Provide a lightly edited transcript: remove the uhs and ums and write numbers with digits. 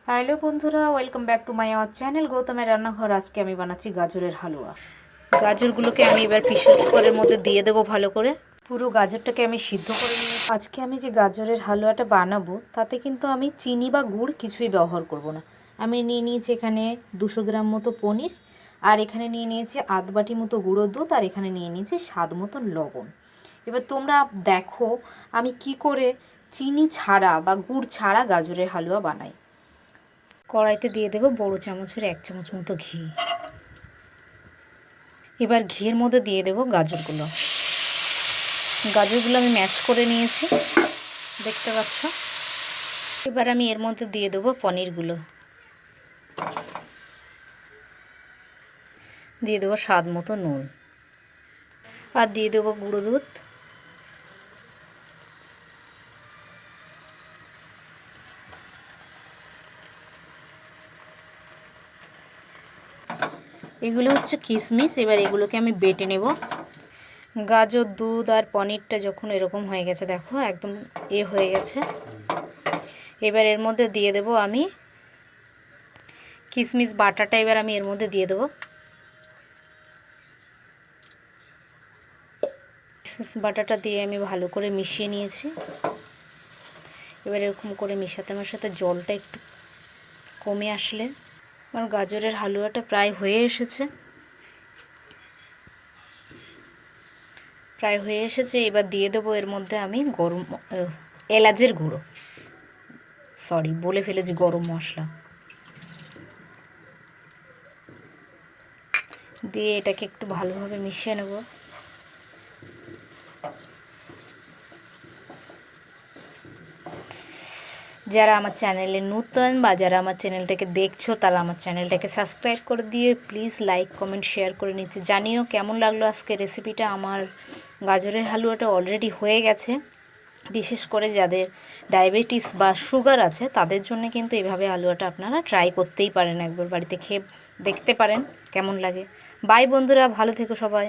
Hello বন্ধুরা, welcome back to my our channel গৌতমের রান্নাঘর। আজকে আমি বানাচ্ছি গাজরের হালুয়া। গাজরগুলোকে আমি এবার প্রেসার কুকারের মধ্যে দিয়ে দেবো ভালো করে। পুরো গাজরটাকে আমি সিদ্ধ করে নিয়ে আজকে আমি যে গাজরের হালুয়াটা বানাবো তাতে কিন্তু আমি চিনি বা গুড় কিছুই ব্যবহার করব না। আমি নিয়ে নিয়েছি এখানে 200 গ্রাম মতো পনির, আর এখানে নিয়ে নিয়েছি আধ বাটি মতো গুঁড়ো দুধ, আর এখানে নিয়ে নিয়েছি স্বাদ মতো লবণ। এবার তোমরা দেখো আমি কি করে চিনি ছাড়া বা গুড় ছাড়া গাজরের হালুয়া বানাই। কড়াইতে দিয়ে দেবো বড় চামচের 1 চামচ মতো ঘি। এবার ঘিয়ের মধ্যে দিয়ে দেবো গাজরগুলো আমি ম্যাশ করে নিয়েছি, দেখতে পাচ্ছ। এবার আমি এর মধ্যে দিয়ে দেবো পনিরগুলো, দিয়ে দেবো স্বাদ মতো নুন, আর দিয়ে দেবো গুঁড়ো দুধ। এগুলো হচ্ছে কিশমিশ। এবার এগুলোকে আমি বেটে নেব। গাজর, দুধ আর পনিরটা যখন এরকম হয়ে গেছে, দেখো একদম হয়ে গেছে। এবার এর মধ্যে দিয়ে দেব আমি কিশমিশ বাটাটা। এবার আমি এর মধ্যে দিয়ে দেবো কিশমিশ বাটাটা দিয়ে আমি ভালো করে মিশিয়ে নিয়েছি। এবার এরকম করে মেশাতে মেশাতে জলটা একটু কমে আসলে আমার গাজরের হালুয়াটা প্রায় হয়ে এসেছে। এবার দিয়ে দেবো এর মধ্যে আমি এলাচের গুঁড়ো, বলে ফেলেছি গরম মশলা, দিয়ে এটাকে একটু ভালোভাবে মিশিয়ে নেব। যারা আমার চ্যানেলে নতুন বা যারা আমার চ্যানেলটাকে দেখছো তারা আমার চ্যানেলটাকে সাবস্ক্রাইব করে দিয়ে প্লিজ লাইক কমেন্ট শেয়ার করে নিচ্ছে। জানিও কেমন লাগলো আজকে রেসিপিটা। আমার গাজরের হালুয়াটা অলরেডি হয়ে গেছে। বিশেষ করে যাদের ডায়াবেটিস বা সুগার আছে তাদের জন্য কিন্তু এইভাবে হালুয়াটা আপনারা ট্রাই করতেই পারেন, একবার বাড়িতে খেয়ে দেখতে পারেন কেমন লাগে। বাই বন্ধুরা, ভালো থেকো সবাই।